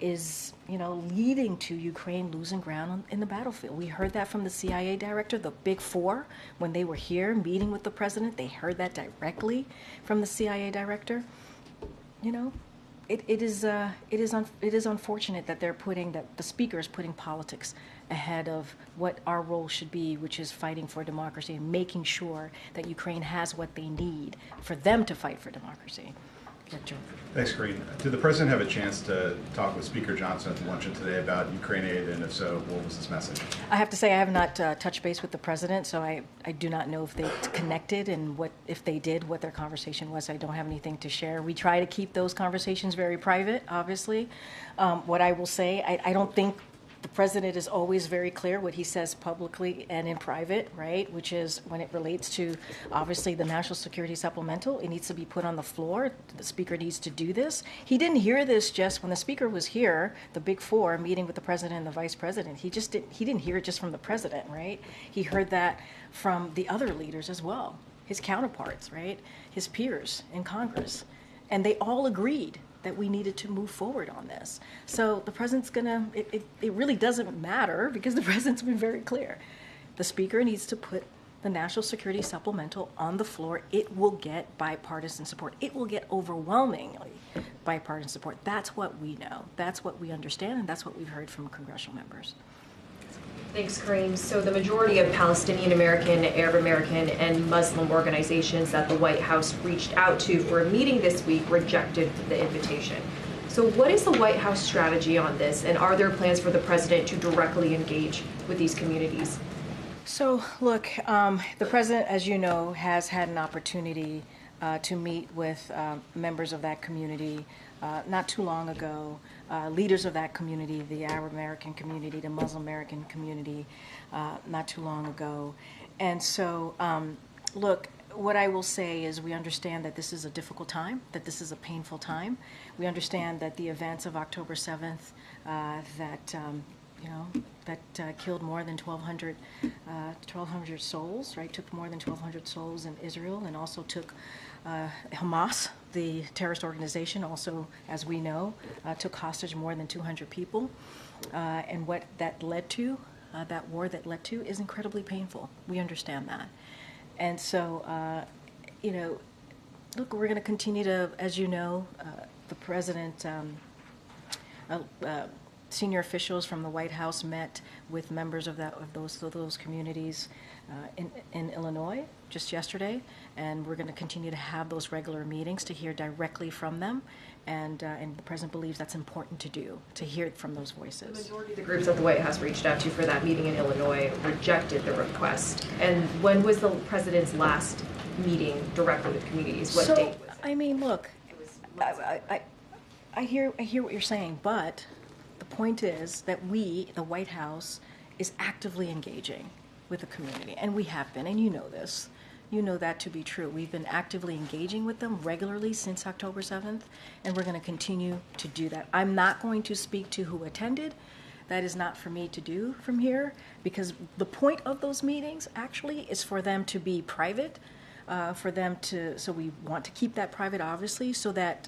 is, leading to Ukraine losing ground in the battlefield. We heard that from the CIA director, the Big Four, when they were here meeting with the president. They heard that directly from the CIA director. it is unfortunate that the speaker is putting politics ahead of what our role should be, which is fighting for democracy and making sure that Ukraine has what they need for them to fight for democracy. Thanks, Karine. Did the president have a chance to talk with Speaker Johnson at the luncheon today about Ukraine aid, and if so, what was his message? I have to say I have not touched base with the president, so I do not know if they connected and if they did, what their conversation was. I don't have anything to share. We try to keep those conversations very private, obviously. What I will say, I don't think the president is always very clear what he says publicly and in private, right? Which is when it relates to, obviously, the national security supplemental, it needs to be put on the floor. The speaker needs to do this. He didn't hear this just when the speaker was here, the big four, meeting with the president and the vice president. He didn't hear it just from the president, right? He heard that from the other leaders as well, his counterparts, right? His peers in Congress. And they all agreed that we needed to move forward on this. So the president's it really doesn't matter because the president's been very clear. The speaker needs to put the national security supplemental on the floor. It will get bipartisan support. It will get overwhelmingly bipartisan support. That's what we know. That's what we understand, and that's what we've heard from congressional members. Thanks, Karine. So the majority of Palestinian American, Arab American, and Muslim organizations that the White House reached out to for a meeting this week rejected the invitation. So what is the White House strategy on this, and are there plans for the president to directly engage with these communities? So, look, the president, as you know, has had an opportunity to meet with members of that community not too long ago, leaders of that community, the Arab American community, the Muslim American community, not too long ago. And so, look, what I will say is we understand that this is a difficult time, that this is a painful time. We understand that the events of October 7th that killed more than 1,200 souls, right? Took more than 1,200 souls in Israel, and also took Hamas, the terrorist organization, also, as we know, took hostage more than 200 people. And what that led to, that war that led to, is incredibly painful. We understand that. And so, look, we're going to continue to, as you know, the president, senior officials from the White House met with members of those communities in Illinois just yesterday, and we're going to continue to have those regular meetings to hear directly from them, and the president believes that's important to do, to hear it from those voices. The majority of the groups that the White House reached out to for that meeting in Illinois rejected the request. And when was the president's last meeting directly with communities? What date was it? I mean, look, I hear what you're saying, but the point is that we, the White House, is actively engaging with the community, and we have been, and you know this. You know that to be true. We've been actively engaging with them regularly since October 7th, and we're going to continue to do that. I'm not going to speak to who attended. That is not for me to do from here, because the point of those meetings actually is for them to be private, so we want to keep that private, obviously, so that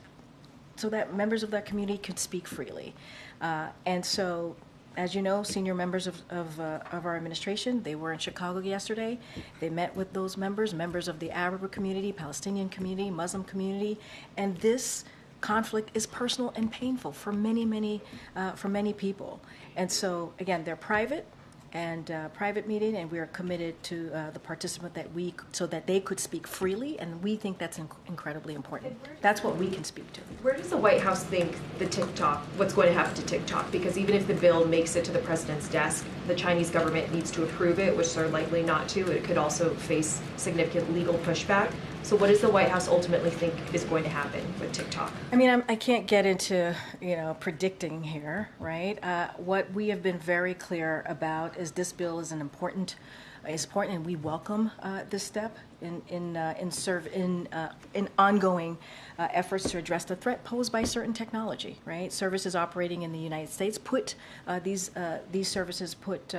members of that community can speak freely. And so, as you know, senior members of our administration, they were in Chicago yesterday. They met with those members of the Arab community, Palestinian community, Muslim community, and this conflict is personal and painful for many people. And so, again, they're private meeting, and we are committed to the participant so that they could speak freely, and we think that's incredibly important. That's what we can speak to. Where does the White House think what's going to happen to TikTok? Because even if the bill makes it to the president's desk, the Chinese government needs to approve it, which they're likely not to. It could also face significant legal pushback. So what does the White House ultimately think is going to happen with TikTok? I mean, I can't get into, predicting here, right? What we have been very clear about is this bill is important, and we welcome this step in ongoing efforts to address the threat posed by certain technology, right? Services operating in the United States these services put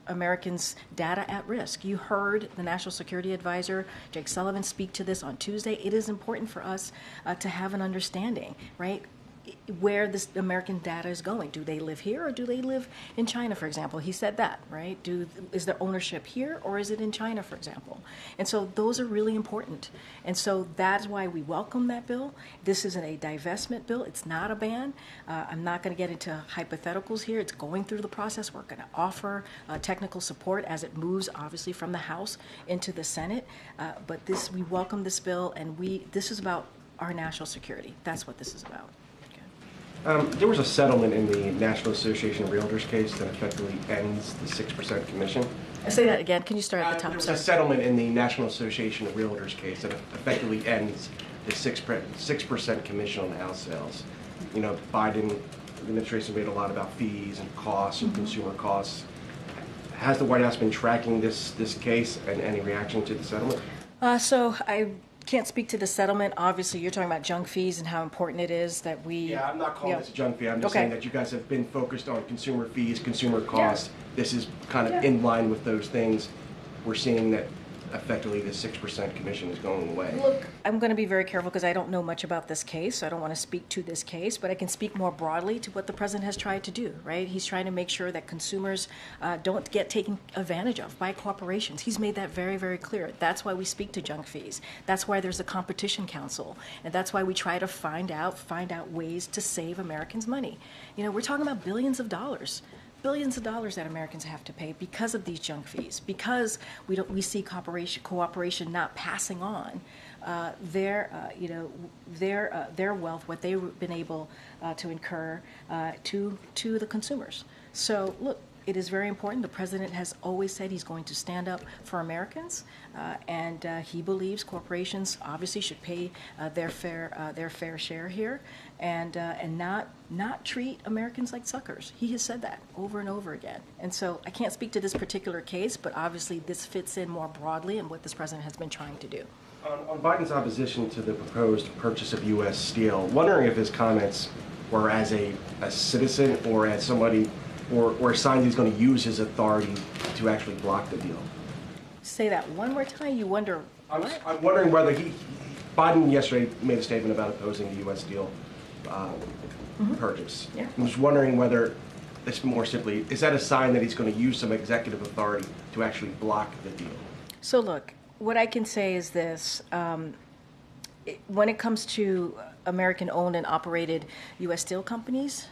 Americans' data at risk. You heard the National Security Advisor, Jake Sullivan, speak to this on Tuesday. It is important for us to have an understanding, right? where this American data is going. Do they live here or do they live in China, for example? He said that, right? Is their ownership here or is it in China, for example? And so those are really important. And so that's why we welcome that bill. This isn't a divestment bill. It's not a ban. I'm not going to get into hypotheticals here. It's going through the process. We're going to offer technical support as it moves, obviously, from the House into the Senate. But we welcome this bill, and this is about our national security. That's what this is about. There was a settlement in the National Association of Realtors case that effectively ends the 6% commission. Say that again. Can you start at the top? There was a settlement in the National Association of Realtors case that effectively ends the 6% commission on house sales. You know, Biden administration made a lot about fees and costs and consumer costs. Has the White House been tracking this case, and any reaction to the settlement? So I can't speak to the settlement. Obviously, you're talking about junk fees and how important it is that we... Yeah, I'm not calling this a junk fee. I'm just saying that you guys have been focused on consumer fees, consumer costs. This is kind of in line with those things. We're seeing that effectively the 6% commission is going away. Look, I'm going to be very careful because I don't know much about this case, so I don't want to speak to this case, but I can speak more broadly to what the president has tried to do, right? He's trying to make sure that consumers don't get taken advantage of by corporations. He's made that very, very clear. That's why we speak to junk fees. That's why there's a competition council, and that's why we try to find out ways to save Americans money. You know, we're talking about billions of dollars that Americans have to pay because of these junk fees, because we see cooperation not passing on their wealth, what they've been able to incur to the consumers. So look, it is very important. The president has always said he's going to stand up for Americans, and he believes corporations obviously should pay their fair share here, and not treat Americans like suckers. He has said that over and over again. And so I can't speak to this particular case, but obviously this fits in more broadly in what this president has been trying to do. On Biden's opposition to the proposed purchase of U.S. steel, wondering if his comments were as a citizen or as somebody, or a sign he's going to use his authority to actually block the deal. Say that one more time. You wonder what? I'm wondering whether Biden yesterday made a statement about opposing the U.S. steel purchase. Yeah. I'm just wondering whether, it's more simply, is that a sign that he's going to use some executive authority to actually block the deal? So look, what I can say is this. When it comes to American-owned and operated U.S. steel companies,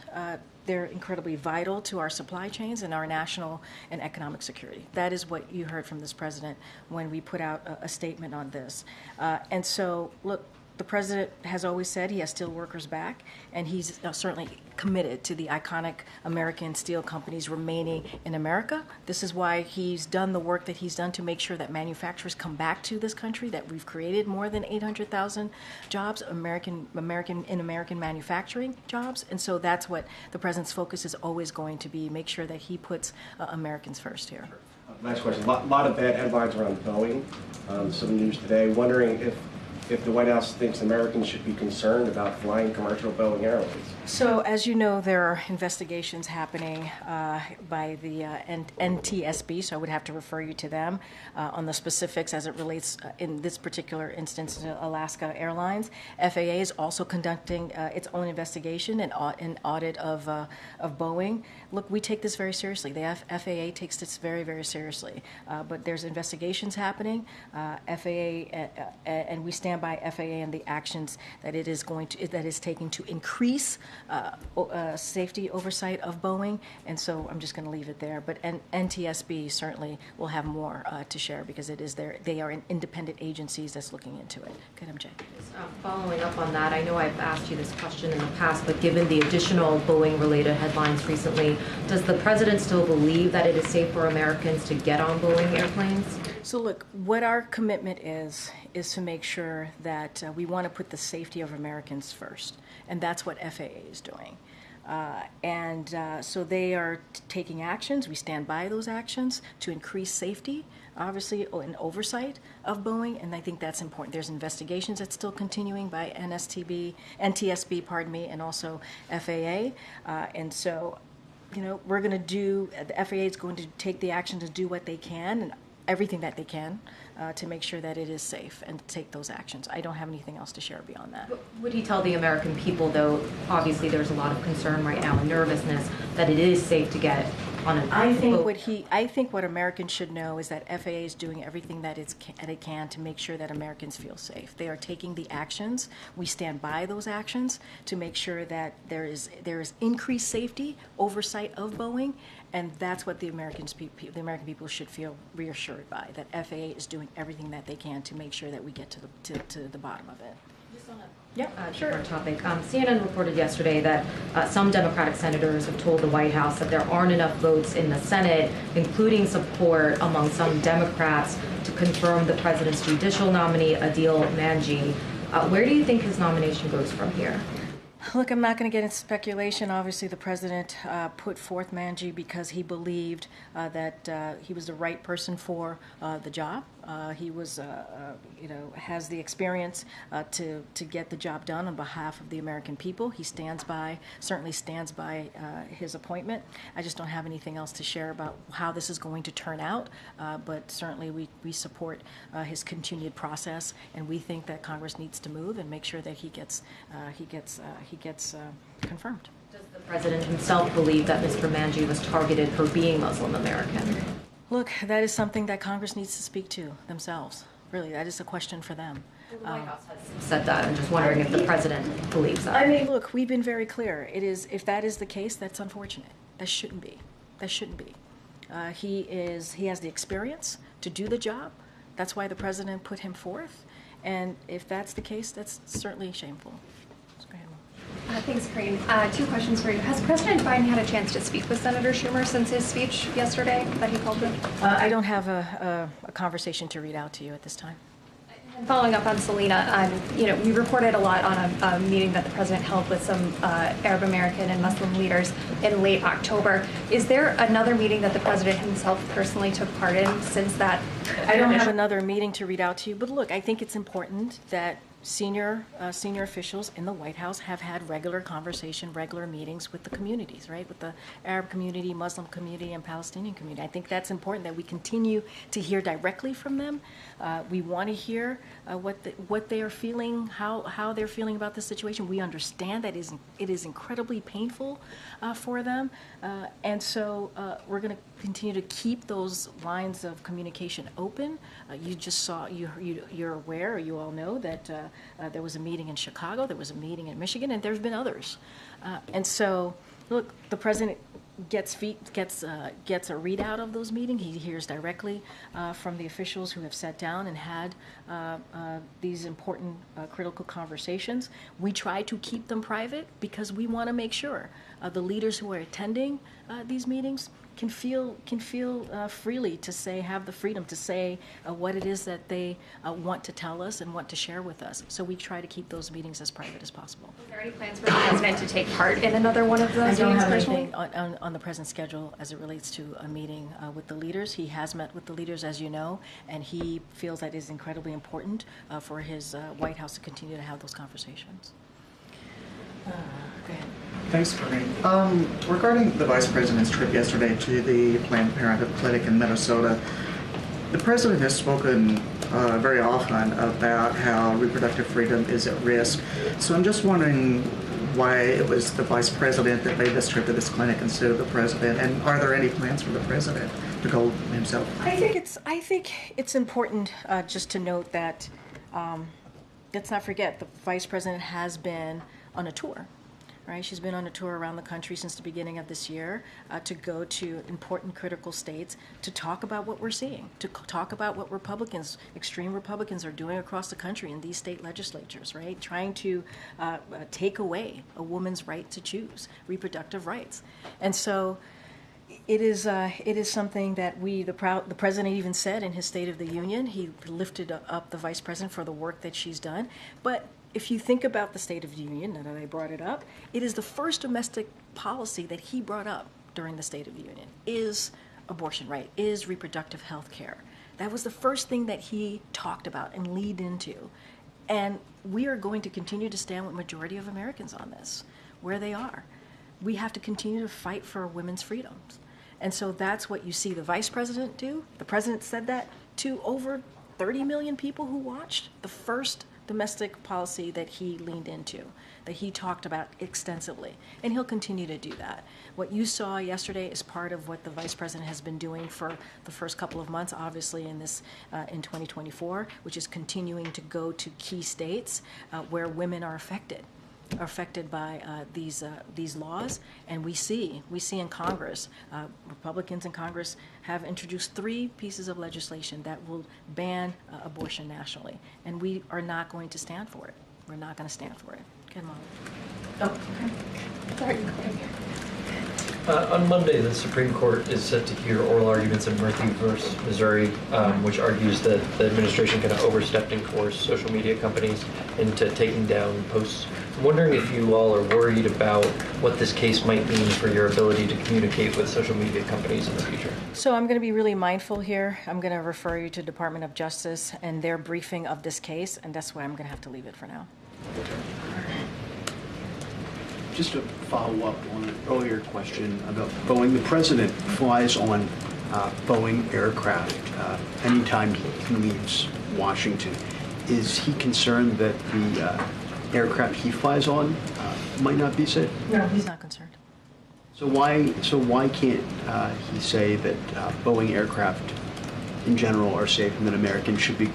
they're incredibly vital to our supply chains and our national and economic security. That is what you heard from this president when we put out a statement on this. And so, look, the president has always said he has steel workers back, and he's certainly committed to the iconic American steel companies remaining in America. This is why he's done the work that he's done to make sure that manufacturers come back to this country, that we've created more than 800,000 jobs, American manufacturing jobs. And so that's what the president's focus is always going to be, make sure that he puts Americans first here. Last question. A lot of bad headlines around Boeing. Some news today. Wondering if the White House thinks Americans should be concerned about flying commercial Boeing airlines. So, as you know, there are investigations happening by the NTSB, so I would have to refer you to them on the specifics as it relates, in this particular instance, to Alaska Airlines. FAA is also conducting its own investigation and an audit of Boeing. Look, we take this very seriously. The FAA takes this very, very seriously. But there's investigations happening. FAA, and we stand by FAA and the actions that it is taking to increase safety oversight of Boeing, and so I'm just going to leave it there. But NTSB certainly will have more to share because they are independent agencies that's looking into it. Good, MJ. Following up on that, I know I've asked you this question in the past, but given the additional Boeing-related headlines recently, does the president still believe that it is safe for Americans to get on Boeing airplanes? So look, what our commitment is to make sure that we want to put the safety of Americans first, and that's what FAA is doing. So they are taking actions. We stand by those actions to increase safety, obviously, and oversight of Boeing, and I think that's important. There's investigations that's still continuing by NTSB, and also FAA, and so, we're going to the FAA is going to take the action to do what they can, and everything that they can to make sure that it is safe and take those actions. I don't have anything else to share beyond that. Would he tell the American people, though, obviously there's a lot of concern right now and nervousness, that it is safe to get on a boat? I think what Americans should know is that FAA is doing everything that it can to make sure that Americans feel safe. They are taking the actions. We stand by those actions to make sure that there is increased safety, oversight of Boeing, and that's what the American people should feel reassured by, that FAA is doing everything that they can to make sure that we get to the bottom of it. Different topic. CNN reported yesterday that some Democratic senators have told the White House that there aren't enough votes in the Senate, including support among some Democrats, to confirm the president's judicial nominee, Adil Manji. Where do you think his nomination goes from here? Look, I'm not going to get into speculation. Obviously, the president put forth Manji because he believed that he was the right person for the job. He was, has the experience to get the job done on behalf of the American people. He certainly stands by his appointment. I just don't have anything else to share about how this is going to turn out, but certainly we support his continued process, and we think that Congress needs to move and make sure that he gets confirmed. Does the president himself believe that Mr. Manji was targeted for being Muslim American? Look, that is something that Congress needs to speak to themselves. Really, that is a question for them. The White House has said that. I'm just wondering if the president believes that. I mean, look, we've been very clear. If that is the case, that's unfortunate. That shouldn't be. He has the experience to do the job. That's why the president put him forth. And if that's the case, that's certainly shameful. Thanks, Karine. Two questions for you. Has President Biden had a chance to speak with Senator Schumer since his speech yesterday that he called with? I don't have a conversation to read out to you at this time. And following up on Selena, we reported a lot on a meeting that the president held with some Arab American and Muslim leaders in late October. Is there another meeting that the president himself personally took part in since that? I don't have another meeting to read out to you, but look, I think it's important that senior officials in the White House have had regular meetings with the communities, right? With the Arab community, Muslim community, and Palestinian community. I think that's important that we continue to hear directly from them. We want to hear what they are feeling, how they're feeling about the situation. We understand that it is incredibly painful for them, and so we're going to continue to keep those lines of communication open. You just saw, you're aware, or you all know that there was a meeting in Chicago, there was a meeting in Michigan, and there's been others. And so, look, the president gets a readout of those meetings. He hears directly from the officials who have sat down and had these important critical conversations. We try to keep them private because we want to make sure the leaders who are attending these meetings can feel freely to have the freedom to say what it is that they want to tell us and want to share with us. So we try to keep those meetings as private as possible. Is there any plans for the president to take part in another one of those meetings? I don't have anything on the president's schedule as it relates to a meeting with the leaders. He has met with the leaders, as you know, and he feels that it is incredibly important for his White House to continue to have those conversations. Go ahead. Thanks, Karine. Regarding the Vice President's trip yesterday to the Planned Parenthood clinic in Minnesota, the President has spoken very often about how reproductive freedom is at risk. So I'm just wondering why it was the Vice President that made this trip to this clinic instead of the President, and are there any plans for the President to go himself? I think it's important just to note that let's not forget the Vice President has been on a tour. Right, she's been on a tour around the country since the beginning of this year to go to important critical states to talk about what we're seeing, to talk about what extreme Republicans are doing across the country in these state legislatures, right? Trying to take away a woman's right to choose, reproductive rights. And so it is something that the president even said in his State of the Union. He lifted up the Vice President for the work that she's done. But if you think about the State of the Union, now that I brought it up, it is the first domestic policy that he brought up during the State of the Union is abortion right, is reproductive health care. That was the first thing that he talked about and leaned into. And we are going to continue to stand with the majority of Americans on this, where they are. We have to continue to fight for women's freedoms. And so that's what you see the vice president do. The president said that to over 30 million people who watched the first domestic policy that he leaned into, that he talked about extensively, and he'll continue to do that. What you saw yesterday is part of what the vice president has been doing for the first couple of months, obviously in 2024, which is continuing to go to key states where women are affected by these laws. And we see in Congress, Republicans in Congress have introduced 3 pieces of legislation that will ban abortion nationally, and we are not going to stand for it. We're not going to stand for it. Come on. Oh, okay. Sorry, go ahead. On Monday, the Supreme Court is set to hear oral arguments in Murphy versus Missouri, which argues that the administration kind of overstepped and coerced social media companies into taking down posts. I'm wondering if you all are worried about what this case might mean for your ability to communicate with social media companies in the future. So I'm going to be really mindful here. I'm going to refer you to Department of Justice and their briefing of this case, and that's why I'm going to have to leave it for now. Just to follow up on an earlier question about Boeing, the president flies on Boeing aircraft anytime he leaves Washington. Is he concerned that the aircraft he flies on might not be safe? No, he's not concerned. So why can't he say that Boeing aircraft in general are safe and that Americans should be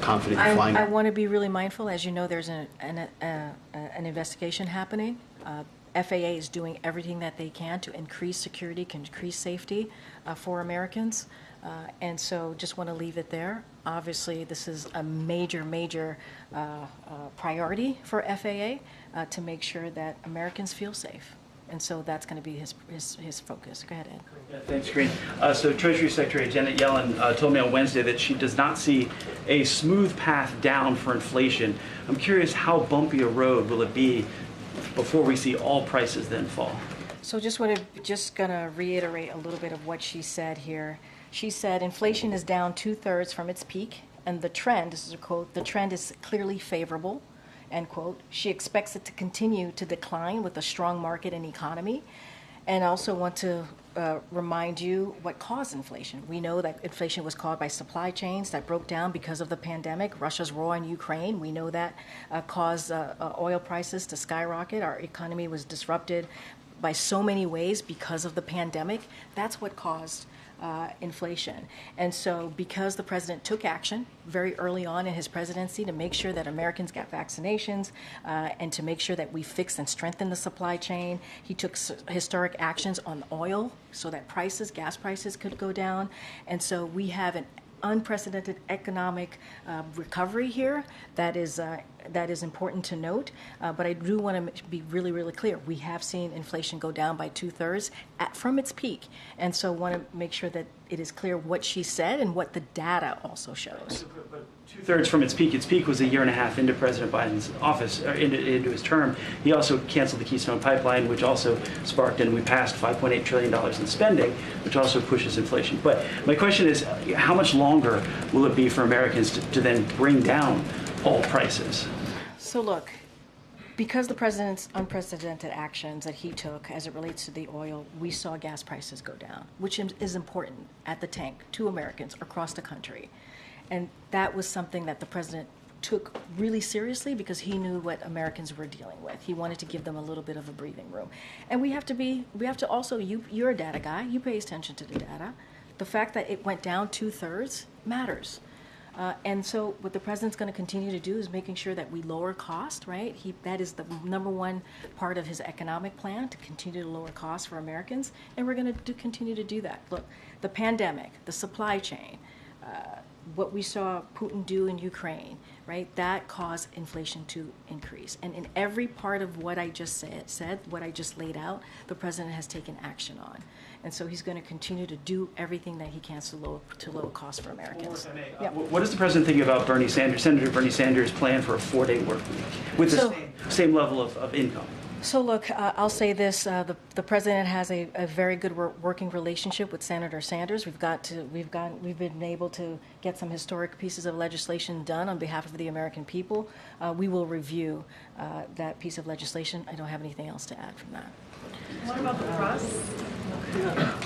confident in flying? I want to be really mindful. As you know, there's an investigation happening. FAA is doing everything that they can to increase security, increase safety for Americans. And so just want to leave it there. Obviously, this is a major priority for FAA to make sure that Americans feel safe. And so that's going to be his focus. Go ahead, Ed. Yeah, thanks, Karine. So Treasury Secretary Janet Yellen told me on Wednesday that she does not see a smooth path down for inflation. I'm curious, how bumpy a road will it be before we see all prices then fall? So just gonna reiterate a little bit of what she said here. She said inflation is down 2/3 from its peak, and the trend, this is a quote, the trend is clearly favorable, end quote. She expects it to continue to decline with a strong market and economy. And also want to remind you what caused inflation. We know that inflation was caused by supply chains that broke down because of the pandemic. Russia's war on Ukraine, we know that caused oil prices to skyrocket. Our economy was disrupted by so many ways because of the pandemic. That's what caused inflation. And so because the president took action very early on in his presidency to make sure that Americans got vaccinations and to make sure that we fixed and strengthened the supply chain, he took historic actions on oil so that gas prices could go down. And so we have an unprecedented economic recovery here that is important to note. But I do want to be really clear. We have seen inflation go down by 2/3 from its peak. And so want to make sure that it is clear what she said and what the data also shows. But 2/3 from its peak was a year and a half into President Biden's office, or into his term. He also canceled the Keystone Pipeline, which also sparked, and we passed $5.8 trillion in spending, which also pushes inflation. But my question is, how much longer will it be for Americans to then bring down all prices? So look, because the president's unprecedented actions that he took as it relates to the oil, we saw gas prices go down, which is important at the tank to Americans across the country. And that was something that the president took really seriously because he knew what Americans were dealing with. He wanted to give them a little bit of a breathing room. And we have to also, you're a data guy, you pay attention to the data. The fact that it went down 2/3 matters. And so what the president's going to continue to do is making sure that we lower cost, right? That is the number one part of his economic plan, to continue to lower costs for Americans. And we're going to continue to do that. Look, the pandemic, the supply chain, what we saw Putin do in Ukraine, right? That caused inflation to increase. And in every part of what I just said, what I just laid out, the president has taken action on. And so he's going to continue to do everything that he can to lower costs for Americans. What does the president think about Senator Bernie Sanders' plan for a 4-day work week with the same level of income? So look, I'll say this: the president has a very good working relationship with Senator Sanders. We've been able to get some historic pieces of legislation done on behalf of the American people. We will review that piece of legislation. I don't have anything else to add from that. What about the press?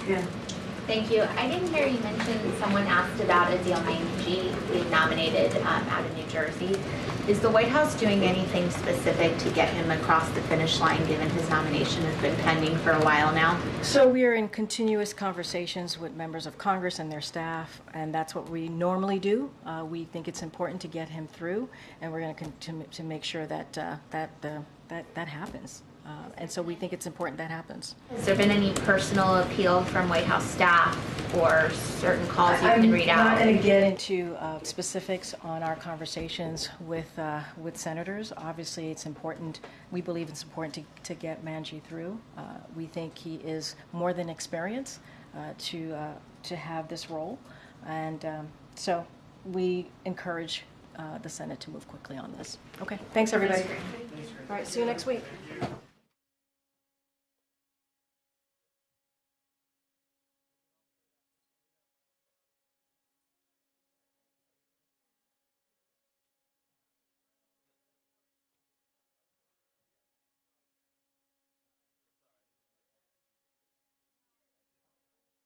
Yeah. Thank you. I didn't hear you mention someone asked about Adil Manji being nominated out of New Jersey. Is the White House doing anything specific to get him across the finish line, given his nomination has been pending for a while now? So we are in continuous conversations with members of Congress and their staff, and that's what we normally do. We think it's important to get him through, and we're going to make sure that that happens. And so we think it's important that happens. Has there been any personal appeal from White House staff or certain calls you can read out? I'm not going to get into specifics on our conversations with senators. Obviously, it's important. We believe it's important to get Manji through. We think he is more than experienced to have this role, and so we encourage the Senate to move quickly on this. Okay, thanks everybody. All right, see you next week.